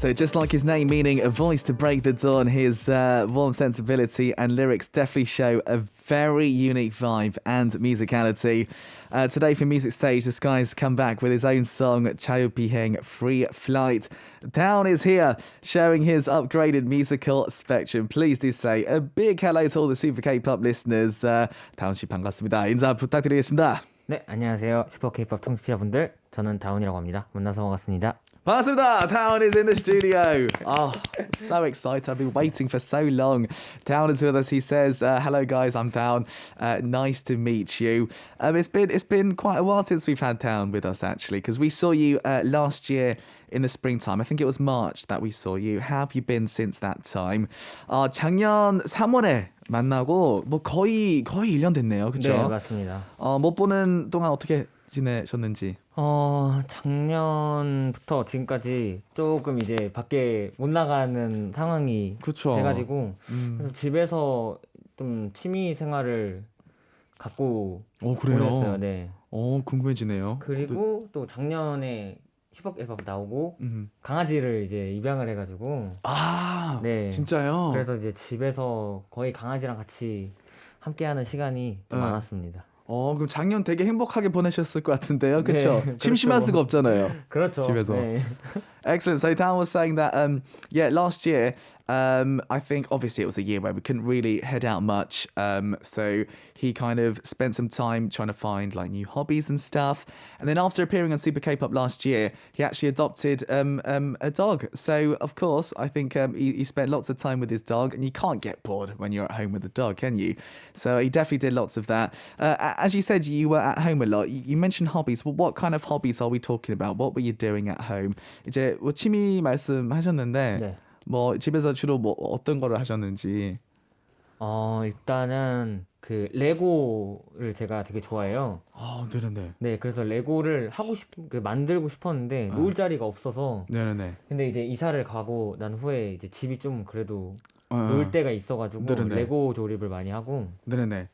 So just like his name, meaning a voice to break the dawn, his warm sensibility and lyrics definitely show a very unique vibe and musicality. Today for Music Stage, this guy's come back with his own song, 자유비행 Free Flight. Dvwn is here, showing his upgraded musical spectrum. Please do say a big hello to all the Super K-pop listeners. 다운 씨 반갑습니다. 인사 부탁드리겠습니다. 네, 안녕하세요. 슈퍼 K-pop 청취자분들. 저는 다운이라고 합니다. 만나서 반갑습니다. 반갑습니다. Dvwn is in the studio. Oh, so excited. I've been waiting for so long. Dvwn is with us. He says, hello guys, I'm Dvwn. Nice to meet you. It's been quite a while since we've had Dvwn with us actually, because we saw you last year in the springtime. I think it was March that we saw you. How have you been since that time? 작년 3월에 만나고 뭐 거의 1년 됐네요. 그렇죠? 네, 맞습니다. 못 보는 동안 어떻게 지내셨는지? 작년부터 지금까지 조금 이제 밖에 못 나가는 상황이 그쵸. 돼가지고 그래서 집에서 좀 취미 생활을 갖고 그래요? 보냈어요. 네. 궁금해지네요. 그리고 또 작년에 슈퍼 K-pop 나오고 강아지를 이제 입양을 해가지고 네. 진짜요? 그래서 이제 집에서 거의 강아지랑 같이 함께하는 시간이 좀 많았습니다. 그럼 작년 되게 행복하게 보내셨을 것 같은데요, 그렇죠? 네, 심심할 수가 없잖아요. 그렇죠. 집에서. 네. Excellent. So Dvwn was saying that, last year, I think obviously it was a year where we couldn't really head out much. So he kind of spent some time trying to find like new hobbies and stuff. And then after appearing on Super K-pop last year, he actually adopted a dog. So of course, I think he spent lots of time with his dog, and you can't get bored when you're at home with a dog, can you? So he definitely did lots of that. As you said, you were at home a lot. You mentioned hobbies. Well, what kind of hobbies are we talking about? What were you doing at home? 이제 뭐 취미 말씀하셨는데 네. 뭐 집에서 주로 뭐 어떤 거를 하셨는지. 일단은 그 레고를 제가 되게 좋아해요. 네네네. 네, 그래서 레고를 만들고 싶었는데 놓을 자리가 없어서. 네네네. 근데 이제 이사를 가고 난 후에 이제 집이 좀 그래도 놓을 데가 있어가지고 네네네. 레고 조립을 많이 하고. 네네네.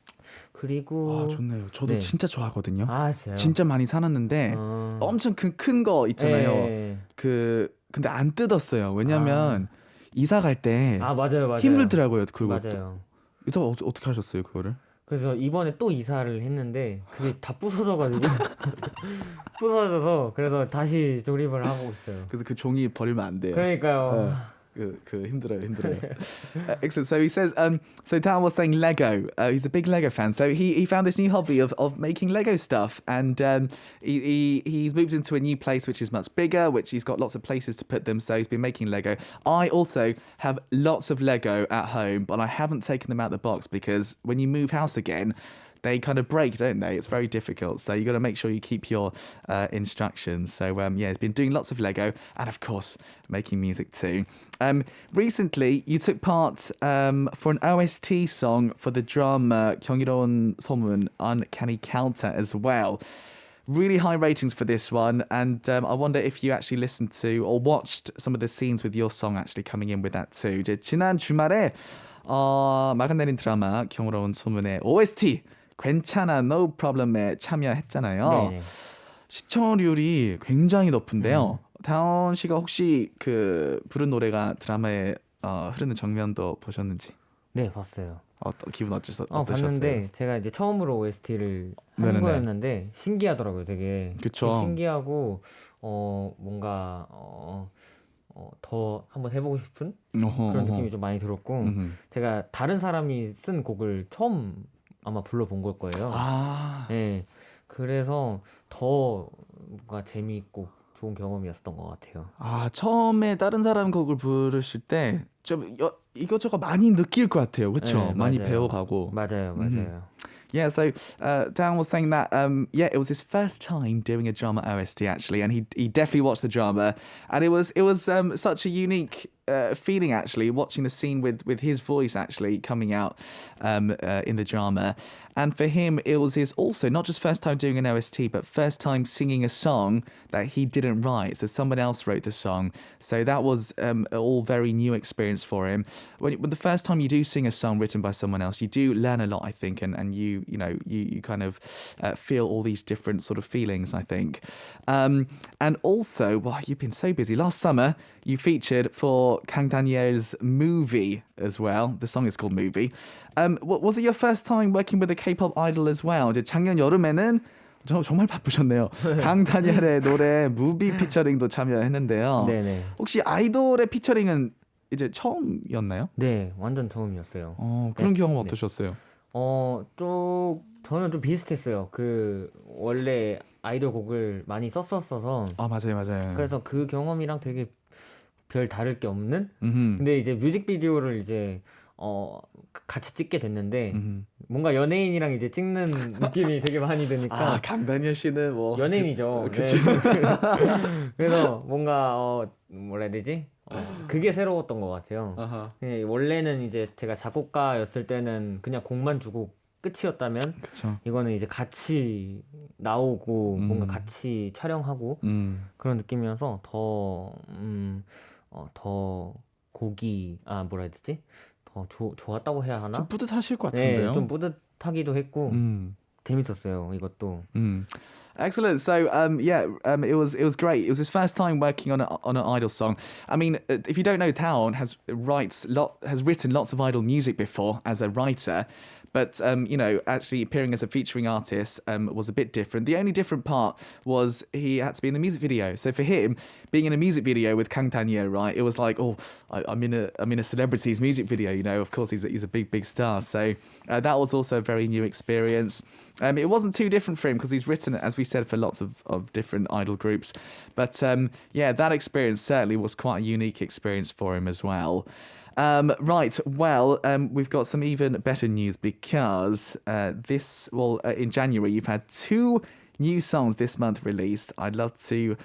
그리고 좋네요. 저도 네. 진짜 좋아하거든요. 진짜요? 진짜 많이 사놨는데 엄청 큰 거 있잖아요. 네. 근데 안 뜯었어요. 왜냐면 이사 갈 때 맞아요. 힘들더라고요. 그리고 맞아요. 이사 어떻게 하셨어요, 그거를? 그래서 이번에 또 이사를 했는데 그게 다 부서져가지고 부서져서 그래서 다시 조립을 하고 있어요. 그래서 그 종이 버리면 안 돼요. 그러니까요. 힘들어요. Excellent. So he says, so Dvwn was saying Lego. He's a big Lego fan. So he found this new hobby of making Lego stuff, and he's moved into a new place which is much bigger, which he's got lots of places to put them. So he's been making Lego. I also have lots of Lego at home, but I haven't taken them out the box because when you move house again, they kind of break, don't they? It's very difficult. So you got to make sure you keep your instructions. So he's been doing lots of Lego and of course making music too. Recently, you took part for an OST song for the drama 경이로운 소문, Uncanny Counter as well. Really high ratings for this one, and I wonder if you actually listened to or watched some of the scenes with your song actually coming in with that too. 이제 지난 주말에 막아내린 드라마 경이로운 소문의 OST 괜찮아 No Problem에 참여했잖아요. 네네. 시청률이 굉장히 높은데요. 다운 씨가 혹시 그 부른 노래가 드라마에 흐르는 장면도 보셨는지? 네, 봤어요. 기분 어떠셨어요? 봤는데 제가 이제 처음으로 OST를 한 네네네. 거였는데 신기하더라고요, 되게. 그쵸. 신기하고 뭔가 더 한번 해보고 싶은 그런 느낌이 좀 많이 들었고 제가 다른 사람이 쓴 곡을 처음 아마 불러본 걸 거예요. 네, 그래서 더 뭔가 재미있고 좋은 경험이었던 것 같아요. 처음에 다른 사람 곡을 부르실 때 좀 이것저것 많이 느낄 것 같아요. 그렇죠? 네, 많이 맞아요. 배워가고. 맞아요. Yeah, so Dvwn was saying that it was his first time doing a drama OST actually, and he definitely watched the drama, and it was such a unique feeling actually watching the scene with his voice actually coming out in the drama, And for him, it was his also not just first time doing an OST, but first time singing a song that he didn't write. So someone else wrote the song. So that was all very new experience for him. When the first time you do sing a song written by someone else, you do learn a lot, I think, and you kind of feel all these different sort of feelings, I think. And also, wow, you've been so busy. Last summer, you featured for Kang Daniel's movie as well. The song is called Movie. Was it your first time working with a K-pop idol as well? 이제 작년 여름에는 정말 바쁘셨네요. 강 다니엘의 노래 무비 피처링도 참여했는데요. 네네. 혹시 아이돌의 피처링은 이제 처음이었나요? 네, 완전 처음이었어요. 그런 네, 경험 네. 어떠셨어요? 저는 좀 비슷했어요. 그 원래 아이돌 곡을 많이 썼었어서. 맞아요. 그래서 그 경험이랑 되게 별 다를 게 없는. 근데 이제 뮤직비디오를 이제 같이 찍게 됐는데 뭔가 연예인이랑 이제 찍는 느낌이 되게 많이 드니까. 강다니엘 씨는 뭐 연예인이죠. 그치. 네. 그래서 뭔가 뭐라 해야 되지? 그게 새로웠던 것 같아요. 원래는 이제 제가 작곡가였을 때는 그냥 곡만 주고 끝이었다면 그쵸. 이거는 이제 같이 나오고 뭔가 같이 촬영하고 그런 느낌이어서 더 곡이 뭐라 해야 되지? 더 좋았다고 해야 하나? 좀 뿌듯하실 것 같은데요. 네, 좀 뿌듯하기도 했고 재밌었어요, 이것도. Excellent. So, it was great. It was his first time working on an idol song. I mean, if you don't know, Taon has written lots of idol music before as a writer. But, actually appearing as a featuring artist was a bit different. The only different part was he had to be in the music video. So for him, being in a music video with Kang Daniel, right, it was like, I'm in a celebrity's music video, of course he's a big star. So that was also a very new experience. It wasn't too different for him because he's written, as we said, for lots of different idol groups. But that experience certainly was quite a unique experience for him as well. Right, well, we've got some even better news because in January you've had 2 new songs this month released. I'd love to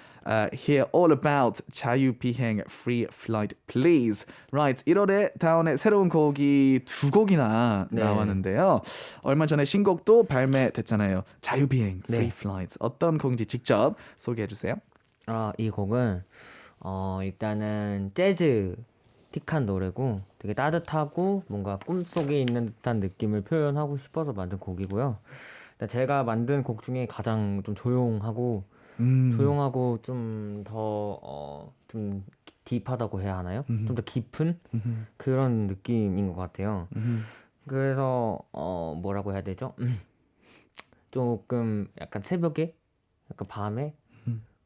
hear all about 자유비행 Free Flight Please. Right, 1월에 다운의 새로운 곡이 2곡이나 나왔는데요. 얼마 전에 신곡도 발매됐잖아요. 자유비행 Free Flight. 어떤 곡인지 직접 소개해 주세요. 이 곡은 일단은 재즈 틱한 노래고 되게 따뜻하고 뭔가 꿈속에 있는 듯한 느낌을 표현하고 싶어서 만든 곡이고요. 일단 제가 만든 곡 중에 가장 좀 조용하고 좀 더 좀 딥하다고 해야 하나요? 좀 더 깊은 그런 느낌인 것 같아요. 그래서 뭐라고 해야 되죠? 조금 약간 새벽에, 약간 밤에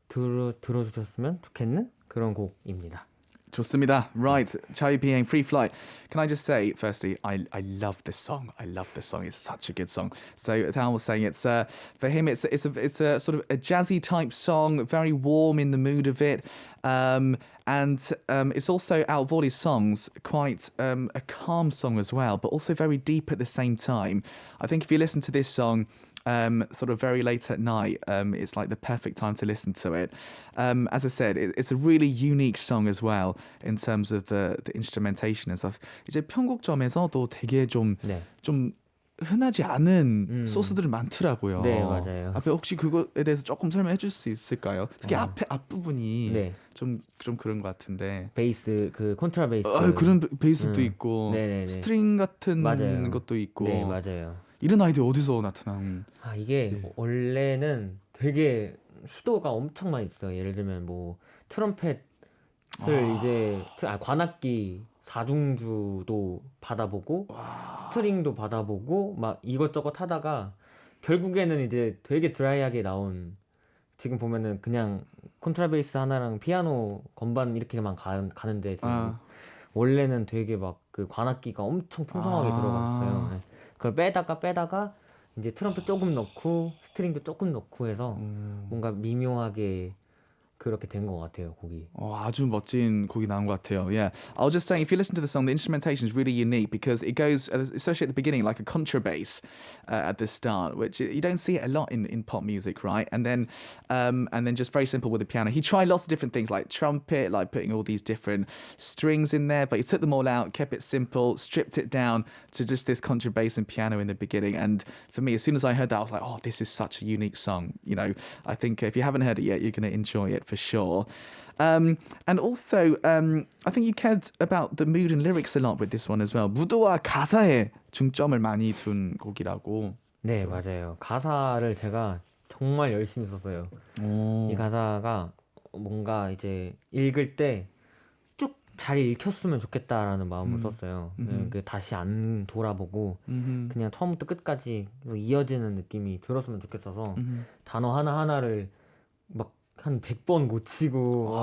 들어주셨으면 좋겠는 그런 곡입니다. 좋습니다. Right, 자유비행 Free Flight. Can I just say, firstly, I love this song. I love this song. It's such a good song. So Thao was saying it's for him it's a sort of a jazzy type song, very warm in the mood of it, and it's also out of all his songs quite a calm song as well, but also very deep at the same time. I think if you listen to this song sort of very late at night, it's like the perfect time to listen to it. As I said, it's a really unique song as well in terms of the instrumentation and stuff. 이제 편곡점에서도 되게 좀 흔하지 않은 소스들이 많더라고요. 네, 맞아요. 앞에 혹시 그거에 대해서 조금 설명해 줄 수 있을까요? 특히 앞부분이 좀 그런 것 같은데. 베이스, 그 콘트라 베이스. 그런 베이스도 있고 네네네. 스트링 같은 맞아요. 것도 있고. 네, 맞아요. 이런 아이디어 어디서 나타난? 이게 원래는 되게 시도가 엄청 많이 있어요. 예를 들면 뭐 트럼펫을 이제 관악기 4중주도 받아보고 스트링도 받아보고 막 이것저것 하다가 결국에는 이제 되게 드라이하게 나온, 지금 보면은 그냥 콘트라베이스 하나랑 피아노 건반 이렇게만 가는데 원래는 되게 막 그 관악기가 엄청 풍성하게 들어갔어요. 네. 그걸 빼다가 이제 트럼펫 조금 넣고 스트링도 조금 넣고 해서 뭔가 미묘하게 그렇게 된 것 같아요, 곡이. 아주 멋진 곡이 나온 것 같아요. Yeah, I was just saying, if you listen to the song, the instrumentation is really unique because it goes, especially at the beginning, like a contrabass at the start, which you don't see it a lot in pop music, right? And then just very simple with the piano. He tried lots of different things like trumpet, like putting all these different strings in there, but he took them all out, kept it simple, stripped it down to just this contrabass and piano in the beginning. And for me, as soon as I heard that, I was like, oh, this is such a unique song. You know, I think if you haven't heard it yet, you're going to enjoy it for sure. And also, I think you cared about the mood and lyrics a lot with this one as well. 무드와 가사에 중점을 많이 둔 곡이라고. 네, 맞아요. 가사를 제가 정말 열심히 썼어요. 이 가사가 뭔가 이제 읽을 때 쭉 잘 읽혔으면 좋겠다라는 마음을 썼어요. 그 다시 안 돌아보고 그냥 처음부터 끝까지 계속 이어지는 느낌이 들었으면 좋겠어서 단어 하나하나를 막 한 100번 고치고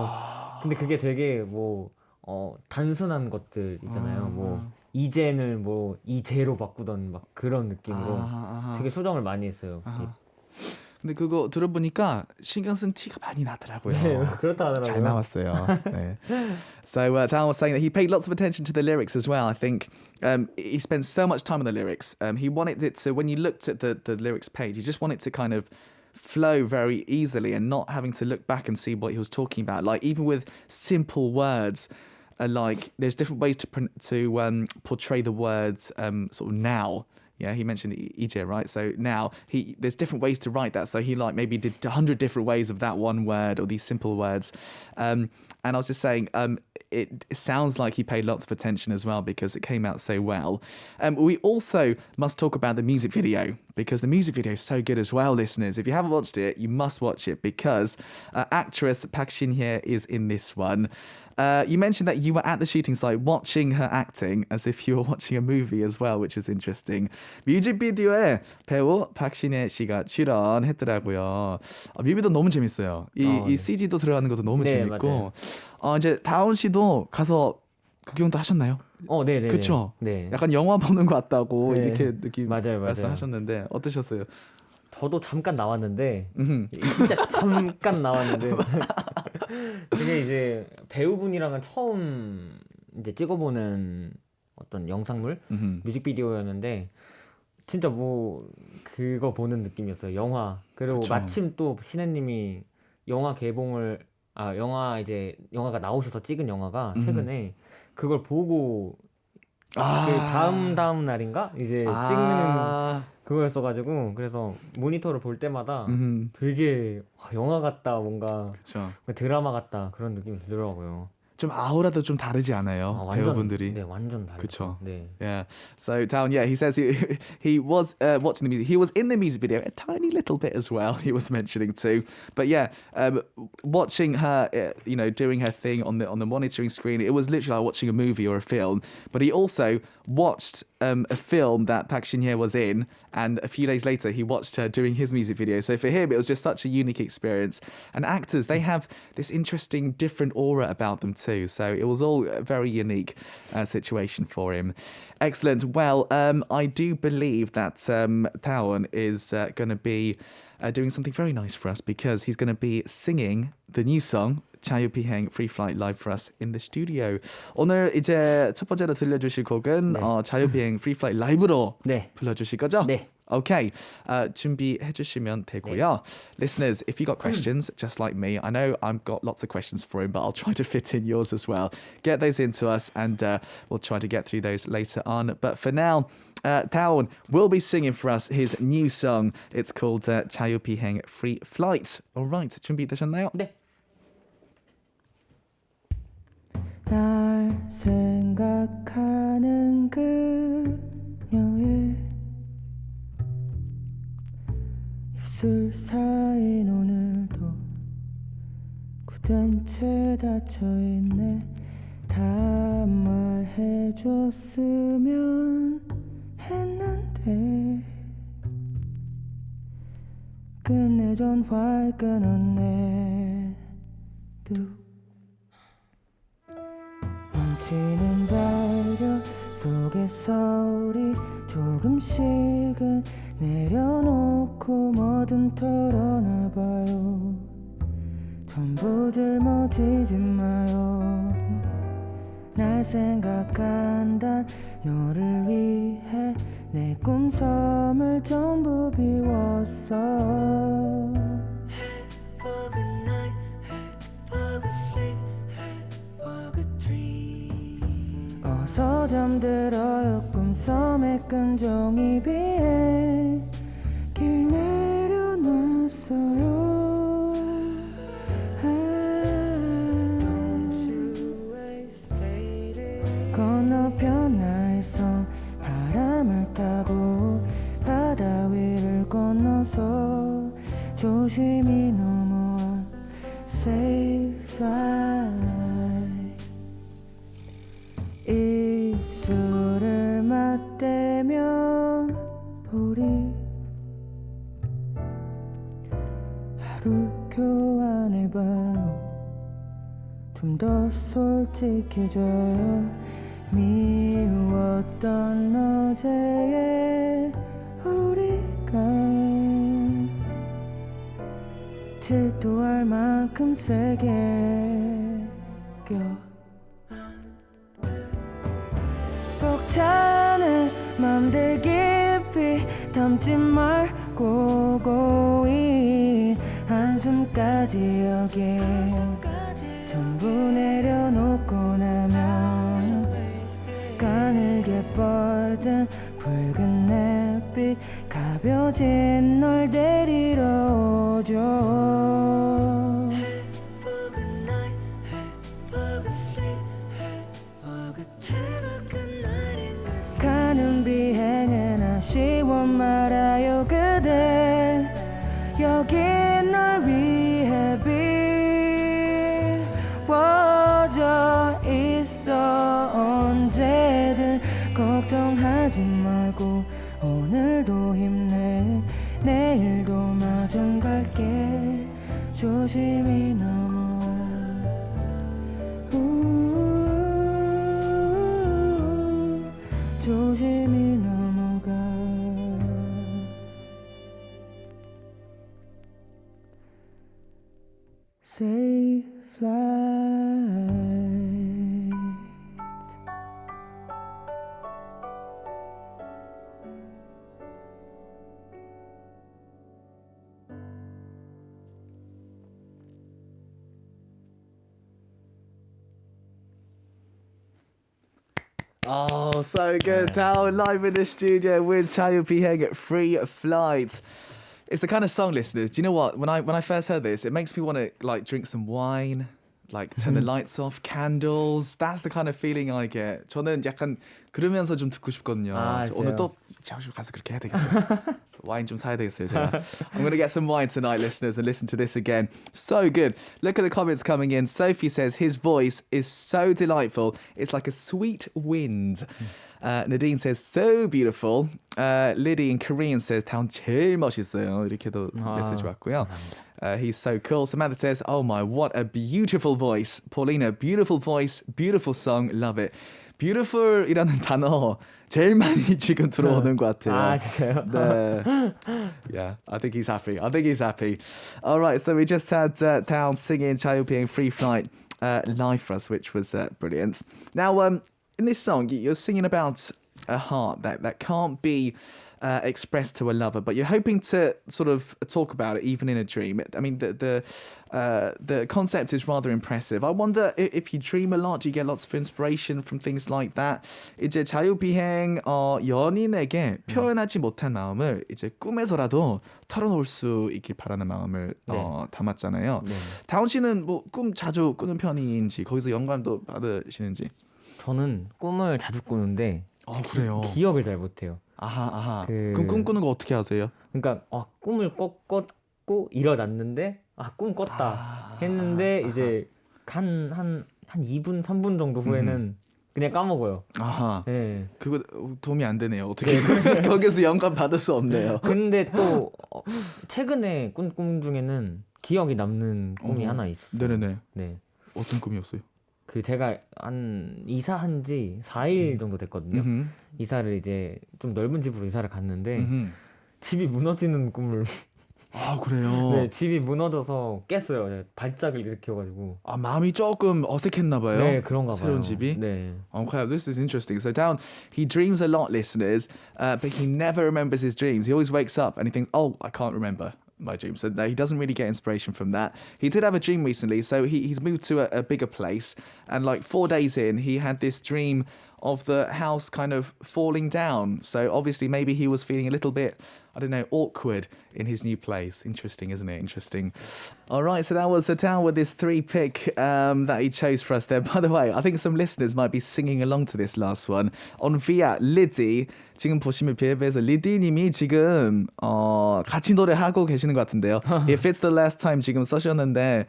근데 그게 되게 뭐 단순한 것들 있잖아요. 뭐 이젠을 뭐 이제로 바꾸던 막 그런 느낌으로 되게 수정을 많이 했어요. 근데 그거 들어보니까 신경 쓴 티가 많이 나더라고요. 네, 그렇다 하더라고요. 잘 나왔어요. 네. So Dan was saying that he paid lots of attention to the lyrics as well. I think he spent so much time on the lyrics. He wanted it to, when you looked at the lyrics page, you just want it to kind of flow very easily and not having to look back and see what he was talking about. Like even with simple words, like there's different ways to portray the words sort of now. Yeah, he mentioned 이제, right? So now there's different ways to write that. So he like maybe did 100 different ways of that one word or these simple words. And I was just saying, it sounds like he paid lots of attention as well because it came out so well. We also must talk about the music video because the music video is so good as well, listeners. If you haven't watched it, you must watch it because actress Park Shin-hye is in this one. You mentioned that you were at the shooting site watching her acting as if you were watching a movie as well, which is interesting. 뮤직비디오에 배우 박신혜 씨가 출연했더라고요. 뮤비도 너무 재밌어요. 이 CG도 들어가는 것도 너무 네, 재밌고. 이제 다운 씨도 가서 구경도 하셨나요? 네네. 그렇죠. 네. 약간 영화 보는 것 같다고 네. 이렇게 느낌 맞아요. 말씀하셨는데 어떠셨어요? 저도 잠깐 나왔는데 진짜 잠깐 나왔는데 그게 이제 배우분이랑은 처음 이제 찍어보는 어떤 영상물 뮤직비디오였는데 진짜 뭐 그거 보는 느낌이었어요. 영화. 그리고 그쵸. 마침 또 신혜님이 영화 개봉을 영화가 나오셔서 찍은 영화가 최근에 그걸 보고 그 다음 날인가 이제 찍는 그거였어가지고 그래서 모니터를 볼 때마다 되게 영화 같다 뭔가 그쵸. 드라마 같다 그런 느낌이 들더라고요. 좀 아우라도 좀 다르지 않아요? 배우분들이. 네, 완전 다르죠. 그쵸. 네. Yeah. So Down, yeah, he says he was watching the music. He was in the music video a tiny little bit as well. He was mentioning too. But yeah, watching her, doing her thing on the monitoring screen, it was literally like watching a movie or a film. But he also watched a film that Park Shin-hye was in, and a few days later he watched her doing his music video. So for him, it was just such a unique experience. And actors, they have this interesting, different aura about them too. So it was all a very unique situation for him. Excellent. Well, I do believe that Taewon is going to be doing something very nice for us because he's going to be singing the new song 자유비행 Free Flight live for us in the studio. 오늘 이제 첫 번째로 들려주실 곡은 자유비행 Free Flight 라이브로 불러주실 거죠? 네. Okay, 준비해 주시면 되고요. Listeners, if you got questions, just like me, I know I've got lots of questions for him, but I'll try to fit in yours as well. Get those into us and we'll try to get through those later on. But for now, Taewon will be singing for us his new song. It's called 자유비행 Free Flight. All right, 준비되셨나요? 네. 날 생각하는 그녀의 입술 사이는 오늘도 굳은 채 닫혀있네. 다 말해줬으면 했는데 끝내 전화를 끊었네. 뚝 멈추는 배려 속에서 우리 조금씩은 내려놓고 뭐든 털어놔봐요. 전부 짊어지지 마요 날 생각한다 너를 위해 내 꿈섬을 전부 비웠어 Head for good night, head for good sleep, head for good dream 어서 잠들어요 꿈섬의 끈종이 비에 길 내려놨어요 건너편 나의 섬 바람을 타고 바다 위를 건너서 조심히 넘어와 Safe flight 입술을 맞대며 우리 하루 교환해봐요 좀 더 솔직해져요 미웠던 어제의 우리가 질투할 만큼 세게 벅차는 맘들 깊이 담지 말고 고인 한숨까지 여기 전부 내려놓고 나면 가늘게 뻗은 붉은 햇빛 가벼진 널 데리러 오죠 가는 비행은 아쉬워 말아요 그대 여기 널 위해 비워져 있어 언제든 걱정하지 말고 오늘도 힘내 내일도 마중 갈게 조심히 넘어와 조심히 넘어가 Safe flight Oh, so good. Now live in the studio with Chayu Piheng at Free Flight. It's the kind of song, listeners. Do you know what? When I first heard this, it makes me want to like drink some wine, like turn the lights off, candles. That's the kind of feeling I get. 저는 약간 그러면서 좀 듣고 싶거든요. 오늘 또 샤워실 가서 그렇게 해야 되겠어요. 와인 좀 사야 되겠어요, 제가. I'm going to get some wine tonight, listeners, and listen to this again. So good. Look at the comments coming in. Sophie says his voice is so delightful. It's like a sweet wind. Nadine says so beautiful. Liddy in Korean says 다운 제일 멋있어요. 이렇게도 메시지 왔고요. He's so cool. Samantha says, oh my, what a beautiful voice. Paulina, beautiful voice, beautiful song, love it. Beautiful이라는 단어 제일 많이 지금 들어오는 것 같아요. 아 진짜요? 네. Yeah, I think he's happy. All right, so we just had Town singing Chayu Piheng Free Flight live for us, which was brilliant. Now, in this song, you're singing about a heart that can't be expressed to a lover, but you're hoping to sort of talk about it even in a dream. I mean, the concept is rather impressive. I wonder if you dream a lot, do you get lots of inspiration from things like that? 이제 자유비행 연인에게 표현하지 못한 마음을 이제 꿈에서라도 털어놓을 수 있길 바라는 마음을 담았잖아요. 네. 다운 씨는 뭐 꿈 자주 꾸는 편인지 거기서 영감도 받으시는지? 저는 꿈을 자주 꾸는데 그래요? 기억을 잘 못해요. 아하. 그럼 꿈 꾸는 거 어떻게 하세요? 그러니까 꿈을 꿨고 일어났는데 꿈 꿨다 했는데 이제 한 2분 3분 정도 후에는 그냥 까먹어요. 아하. 네. 그거 도움이 안 되네요. 어떻게 거기서 영감 받을 수 없네요. 근데 또 최근에 꾼 꿈 중에는 기억이 남는 꿈이 하나 있었어요. 네네네. 네. 어떤 꿈이었어요? 제가 이사한 지 4일 정도 됐거든요. 이사를 이제 좀 넓은 집으로 이사를 갔는데 집이 무너지는 꿈을 아 그래요. 네, 집이 무너져서 깼어요. 네, 발작을 일으켜가지고. 아 마음이 조금 어색했나 봐요. 네, 그런가 봐요. 새로운 집이. 네. Okay, this is interesting. So Down, he dreams a lot, listeners, but he never remembers his dreams. He always wakes up and he thinks, "Oh, I can't remember my dream." So no, he doesn't really get inspiration from that. He did have a dream recently, so he's moved to a bigger place, and like 4 days in, he had this dream of the house kind of falling down. So obviously maybe he was feeling a little bit, I don't know, awkward in his new place. Interesting, isn't it? Interesting. All right, so that was Down with this 3-pick that he chose for us there. By the way, I think some listeners might be singing along to this last one. On via Liddy. 지금 보시면 비앱에서 리디님이 지금 같이 노래하고 계시는 것 같은데요. If it's the last time 지금 써셨는데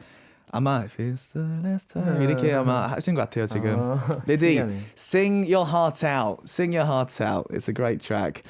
아마 If it's the last time 이렇게 아마 하신 것 같아요 지금. 리디, sing your heart out. Sing your heart out. It's a great track.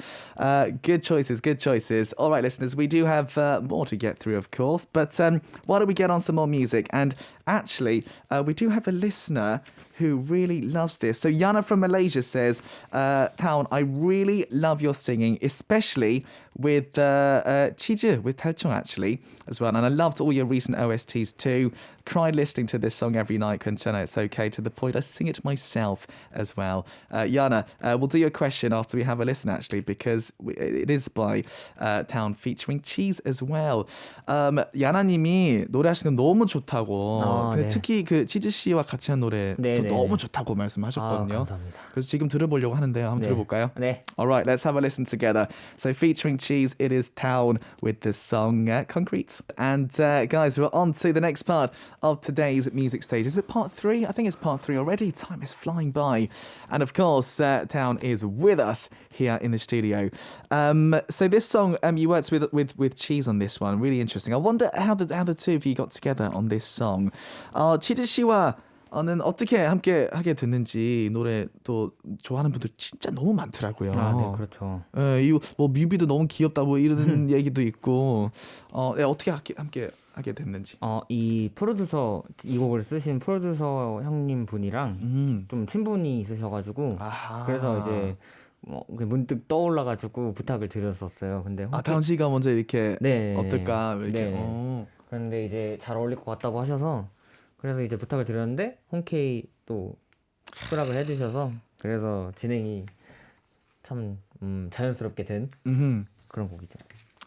Good choices, good choices. All right, listeners, we do have more to get through, of course. But why don't we get on some more music? And actually, we do have a listener who really loves this. So Yana from Malaysia says, Taon, I really love your singing, especially with Chiju, with Taechung actually, as well. And I loved all your recent OSTs too. Cried listening to this song every night, Kenchana, it's okay, to the point I sing it myself as well. Yana, we'll do your question after we have a listen actually, because it is by Taon featuring Cheese as well. 야나님이 노래하시는 거 너무 좋다고. 근데 네. 특히 그 치즈 씨와 같이 한 노래 네, 네, 너무 네. 좋다고 말씀하셨거든요. 감사합니다. 그래서 지금 들어보려고 하는데요. 한번 네. 들어볼까요? 네. All right, let's have a listen together. So featuring Cheese, it is Town with the song Concrete. And guys, we're on to the next part of today's music stage. Is it part 3? I think it's part 3 already. Time is flying by. And of course, Town is with us here in the studio. So this song, you worked with Cheese on this one. Really interesting. I wonder how the two of you got together on this song. 치즈 씨와 는 어떻게 함께 하게 됐는지 노래 또 좋아하는 분들 진짜 너무 많더라고요. 네, 그렇죠. 이 뭐 뮤비도 너무 귀엽다 뭐 이런 얘기도 있고. 어떻게 함께 하게 됐는지. 이 프로듀서 이 곡을 쓰신 프로듀서 형님 분이랑 좀 친분이 있으셔가지고 그래서 이제 문득 떠올라가지고 부탁을 드렸었어요. 근데 다운 씨가 먼저 이렇게 네. 어떨까 이렇게. 네. 그런데 이제 잘 어울릴 것 같다고 하셔서 그래서 이제 부탁을 드렸는데 흔쾌히 또 수락을 해주셔서 그래서 진행이 참 자연스럽게 된 그런 곡이죠.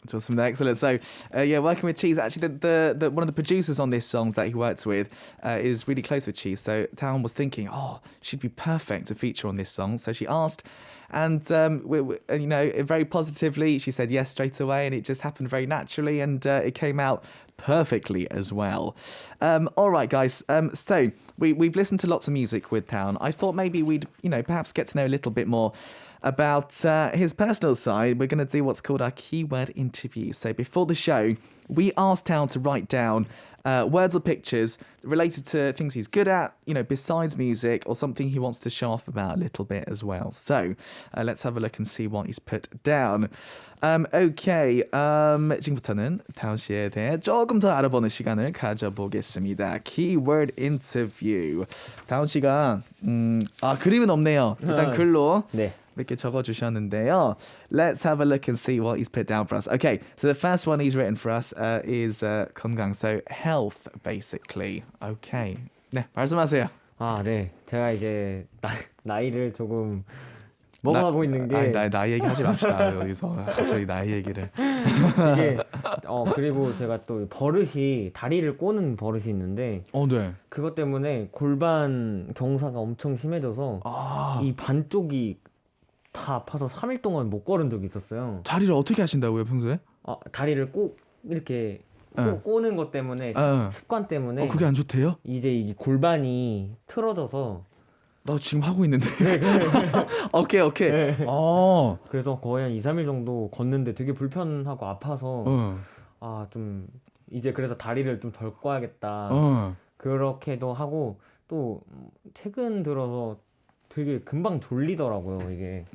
좋습니다. Excellent. So, yeah, working with Cheese. Actually, the one of the producers on this songs that he works with is really close with Cheese. So, Town was thinking, she'd be perfect to feature on this song. So she asked, and you know, very positively, she said yes straight away, and it just happened very naturally, and it came out perfectly as well. All right, guys. So we've listened to lots of music with Town. I thought maybe we'd, perhaps get to know a little bit more about his personal side. We're going to do what's called our keyword interview. So before the show, we asked Town to write down words or pictures related to things he's good at, besides music, or something he wants to show off about a little bit as well. So let's have a look and see what he's put down. Okay. 지금부터는 다운 씨에 대해 조금 더 알아보는 시간을 가져보겠습니다. Keyword interview. 다운 씨가 그림은 없네요. 일단 글로 네. 이렇게 적어주셨는데요. Let's have a look and see what he's put down for us. Okay, so the first one he's written for us is 건강, so health, basically. Okay. 네, 말씀하세요. 네. 제가 이제 나이를 조금 먹어가고 있는 게 나이 얘기 하지 맙시다. 여기서 갑자기 나이 얘기를. 이게 그리고 제가 또 버릇이 다리를 꼬는 버릇이 있는데 네. 그것 때문에 골반 경사가 엄청 심해져서 이 반쪽이 다 아파서 3일 동안 못 걸은 적이 있었어요. 다리를 어떻게 하신다고요, 평소에? 다리를 꼭 이렇게 꼬는 것 때문에 습관 때문에 그게 안 좋대요? 이제 이 골반이 틀어져서 나 지금 하고 있는데. 오케이. 네. 그래서 거의 한 2, 3일 정도 걷는데 되게 불편하고 아파서 좀 이제 그래서 다리를 좀 덜 꺼야겠다. 그렇게도 하고 또 최근 들어서 되게 금방 졸리더라고요, 이게.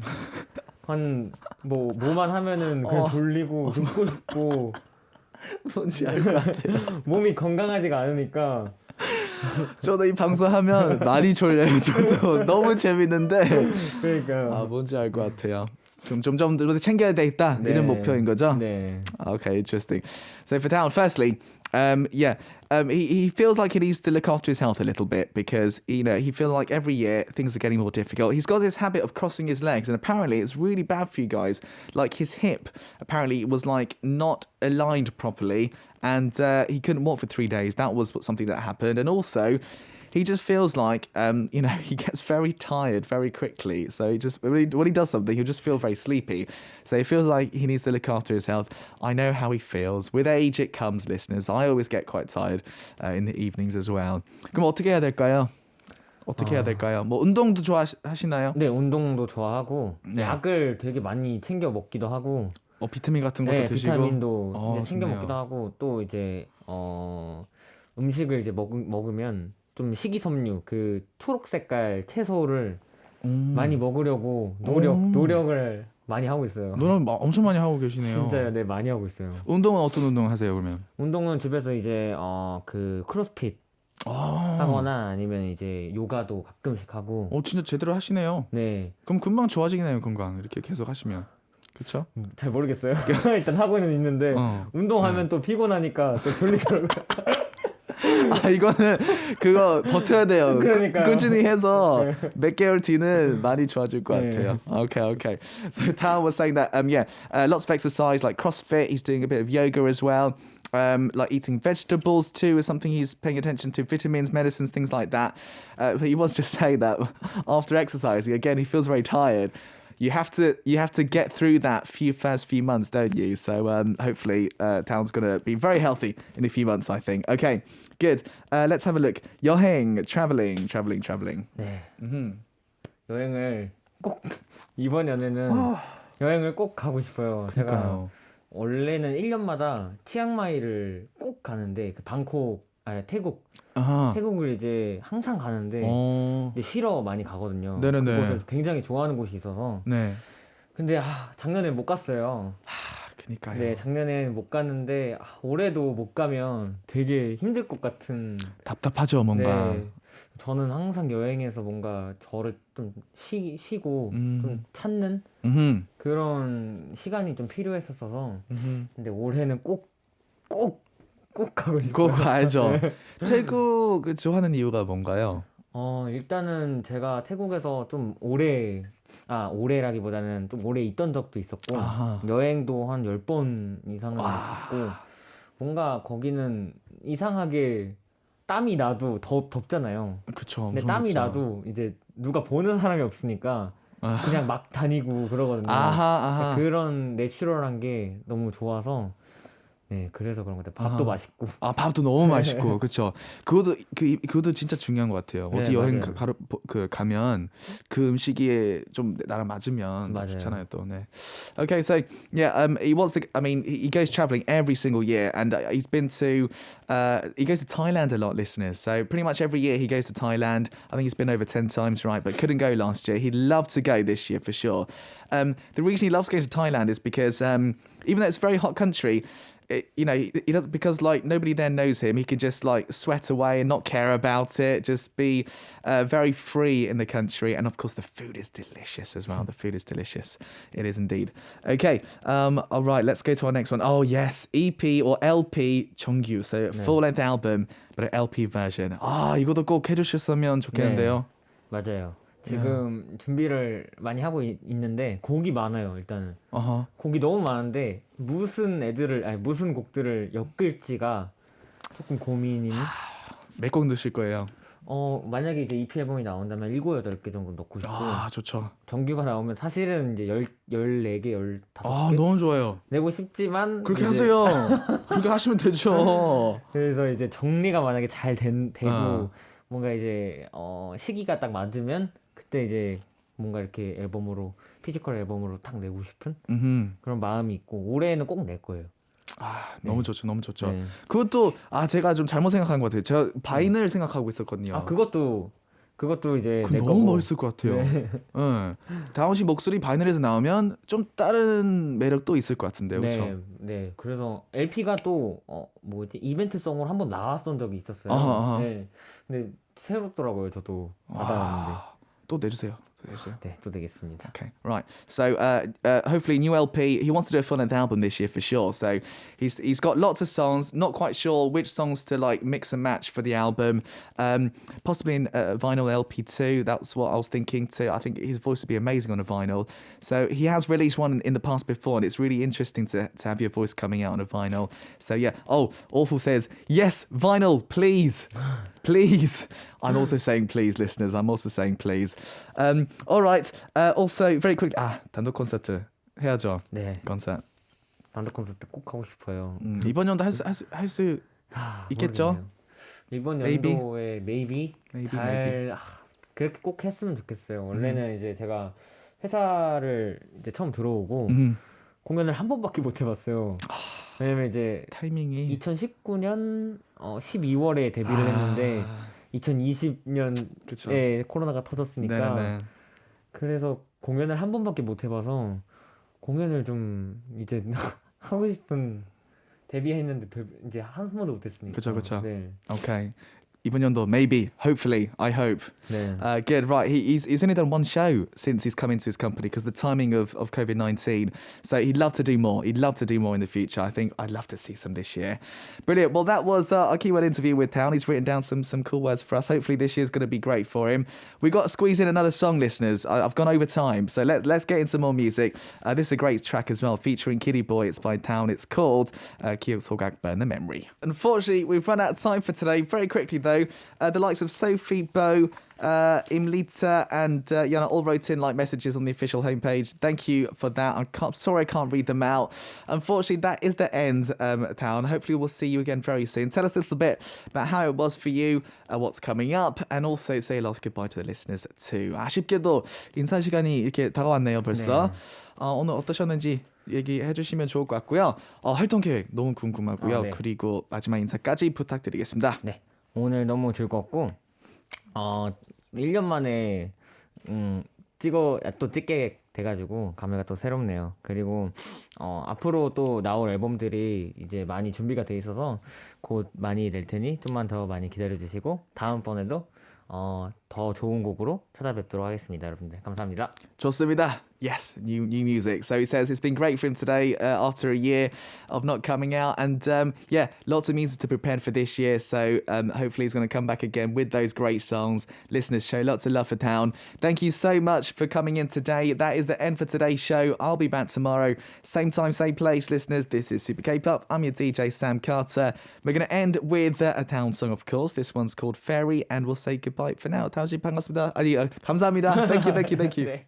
뭐만 하면은 그냥 졸리고 눕고 싶고 뭔지 알 것 같아요. 몸이 건강하지가 않으니까. 저도 이 방송하면 많이 졸려요. 저도 너무 재밌는데. 그러니까. 뭔지 알 것 같아요. 좀 더 챙겨야 되겠다 네. 이런 목표인 거죠? 네. Okay, interesting. So for Town, firstly, he feels like he needs to look after his health a little bit because he feels like every year things are getting more difficult. He's got this habit of crossing his legs, and apparently it's really bad for you guys. Like his hip apparently was like not aligned properly, and he couldn't walk for 3 days. That was something that happened, and also. He just feels like, he gets very tired very quickly. So when he does something, he'll just feel very sleepy. So he feels like he needs to look after his health. I know how he feels. With age, it comes, listeners. I always get quite tired in the evenings as well. 그럼 어떻게 해야 될까요? 어떻게 해야 될까요? 뭐 운동도 좋아하시나요? 네, 운동도 좋아하고 네. 약을 되게 많이 챙겨 먹기도 하고. 비타민 같은 것도 네, 드시고. 비타민도 이제 챙겨 좋네요. 먹기도 하고 또 이제 음식을 이제 먹으면 좀 식이섬유 그 초록 색깔 채소를 많이 먹으려고 노력을 많이 하고 있어요. 노력 엄청 많이 하고 계시네요. 진짜요, 네 많이 하고 있어요. 운동은 어떤 운동 하세요 그러면? 운동은 집에서 이제 그 크로스핏 하거나 아니면 이제 요가도 가끔씩 하고. 진짜 제대로 하시네요. 네. 그럼 금방 좋아지겠네요 건강 이렇게 계속 하시면. 그렇죠? 잘 모르겠어요. 일단 하고는 있는데 운동하면 또 피곤하니까 또 졸리더라고요. 이거는 그거 버텨야 돼요. 그러니까요. 꾸준히 해서 몇 개월 뒤는 많이 좋아질 것 같아요. Okay. So Tao was saying that lots of exercise like CrossFit. He's doing a bit of yoga as well. Like eating vegetables too is something he's paying attention to. Vitamins, medicines, things like that. But he was just saying that after exercising, again, he feels very tired. You have to get through that first few months, don't you? So hopefully Tao's going to be very healthy in a few months, I think. Okay, good. Let's have a look. 여행, traveling. 네. 여행을 꼭 이번 연애는 여행을 꼭 가고 싶어요. 제가 원래는 1년마다 치앙마이를 꼭 가는데 태국을 이제 항상 가는데 이제 쉬러 많이 가거든요. 네네네. 그곳을 굉장히 좋아하는 곳이 있어서. 네. 근데 작년에 못 갔어요. 그러니까요. 네, 작년에 못 갔는데 올해도 못 가면 되게 힘들 것 같은. 답답하죠 뭔가. 네, 저는 항상 여행에서 뭔가 저를 좀 쉬고 좀 찾는 그런 시간이 좀 필요했었어서. 근데 올해는 꼭 가고 싶어요. 꼭 가야죠. 태국 좋아하는 이유가 뭔가요? 일단은 제가 태국에서 좀 올해라기보다는 좀 오래 있던 적도 있었고 여행도 한 10번 이상은 갔고 뭔가 거기는 이상하게 땀이 나도 덥잖아요. 그쵸. 근데 땀이 나도 이제 누가 보는 사람이 없으니까 그냥 막 다니고 그러거든요. 그런 내추럴한 게 너무 좋아서 네, 그래서 그런 것 같아요. 밥도 맛있고. 밥도 너무 맛있고, 그렇죠. 그것도 진짜 중요한 것 같아요. 네, 어디 여행 맞아요. 가면 그 음식이 좀 나랑 맞으면 맞아요. 좋잖아요, 또. 네. Okay, so he wants to. I mean, he goes traveling every single year, and he goes to Thailand a lot, listeners. So pretty much every year he goes to Thailand. I think he's been over 10 times, right? But couldn't go last year. He'd love to go this year for sure. The reason he loves going to Thailand is because even though it's a very hot country. He doesn't, because like nobody there knows him. He can just like sweat away and not care about it. Just be very free in the country, and of course the food is delicious as well. The food is delicious. It is indeed. Okay. All right. Let's go to our next one. Oh yes, EP or LP 정규. So full-length album, but an LP version. 이것도 꼭 해주셨으면 좋겠는데요. 네, 맞아요. 지금 준비를 많이 하고 있는데 곡이 많아요. 일단은 곡이 너무 많은데 무슨 곡들을 엮을지가 조금 고민이니. 몇 곡 넣으실 거예요? 만약에 이제 EP 앨범이 나온다면 7, 8개 정도 넣고 싶고. 좋죠. 정규가 나오면 사실은 이제 14개, 15개 너무 좋아요. 내고 싶지만 그렇게 이제 하세요. 그렇게 하시면 되죠. 그래서 이제 정리가 만약에 잘 되고 뭔가 이제 시기가 딱 맞으면 그때 이제 뭔가 이렇게 피지컬 앨범으로 딱 내고 싶은 그런 마음이 있고 올해는 꼭 낼 거예요. 너무 좋죠. 네. 그것도 제가 좀 잘못 생각한 것 같아요. 제가 바이널 생각하고 있었거든요. 그것도 이제 내 너무 거고. 멋있을 것 같아요. 네. 다운 씨 목소리 바이널에서 나오면 좀 다른 매력도 있을 것 같은데요, 그렇죠? 네. 그래서 LP가 또 이벤트성으로 한번 나왔던 적이 있었어요. 네. 근데 새롭더라고요. 저도 받아왔는데. 또 내주세요. 네, 또 되겠습니다. Okay, right. So hopefully new LP. He wants to do a full-length album this year for sure. So he's got lots of songs. Not quite sure which songs to like mix and match for the album. Possibly in vinyl LP too. That's what I was thinking too. I think his voice would be amazing on a vinyl. So he has released one in the past before, and it's really interesting to have your voice coming out on a vinyl. So yeah. Oh, Awful says yes, vinyl, please. Please. I'm also saying please, listeners. I'm also saying please. All right. Also, very quickly. 단독 콘서트 해야죠. 네, 콘서트. 단독 콘서트 꼭 하고 싶어요. 이번 연도 할 수 있겠죠? 모르겠네요. 이번 Maybe. 연도에 maybe 잘 그렇게 꼭 했으면 좋겠어요. 원래는 이제 제가 회사를 이제 처음 들어오고 공연을 한 번밖에 못 해봤어요. 왜냐면 이제 타이밍이 2019년 12월에 데뷔를 했는데 2020년에 그쵸. 코로나가 터졌으니까 네네네. 그래서 공연을 한 번밖에 못 해봐서 공연을 좀 이제 하고 싶은 데뷔했는데 이제 한 번도 못 했으니까. 그쵸. 네. Okay. 이번 연도, maybe, hopefully, I hope. 네. Good, right. He's only done one show since he's come into his company because the timing of COVID-19. So he'd love to do more. He'd love to do more in the future. I think I'd love to see some this year. Brilliant. Well, that was our keyword interview with Town. He's written down some cool words for us. Hopefully this year's going to be great for him. We got to squeeze in another song, listeners. I've gone over time. So let's get into more music. This is a great track as well, featuring Kitty Boy. It's by Town. It's called 기억 속악 Burn the Memory. Unfortunately, we've run out of time for today. Very quickly, though, the likes of Sophie, Bo, Imlita and Yana all wrote in like messages on the official homepage. Thank you for that. Sorry I can't read them out. Unfortunately, that is the end, Town. Hopefully we'll see you again very soon. Tell us a little bit about how it was for you, what's coming up, and also say a last goodbye to the listeners too. 아쉽게도 인사 시간이 이렇게 다가왔네요 벌써. 오늘 어떠셨는지 얘기해 주시면 좋을 것 같고요. 활동 계획 너무 궁금하고요. 네. 그리고 마지막 인사까지 부탁드리겠습니다. 네. 오늘 너무 즐거웠고 1년 만에 또 찍게 돼가지고 감회가 또 새롭네요. 그리고 앞으로 또 나올 앨범들이 이제 많이 준비가 돼 있어서 곧 많이 낼 테니 좀만 더 많이 기다려주시고 다음번에도 더 좋은 곡으로 찾아뵙도록 하겠습니다. 여러분들 감사합니다. 좋습니다. Yes, new music. So he says it's been great for him today after a year of not coming out. And yeah, lots of music to prepare for this year. So hopefully he's going to come back again with those great songs. Listeners, show lots of love for Town. Thank you so much for coming in today. That is the end for today's show. I'll be back tomorrow. Same time, same place, listeners. This is Super K-Pop. I'm your DJ, Sam Carter. We're going to end with a Town song, of course. This one's called Fairy. And we'll say goodbye for now. 타운씨 반갑습니다. 감사합니다. Thank you. 네.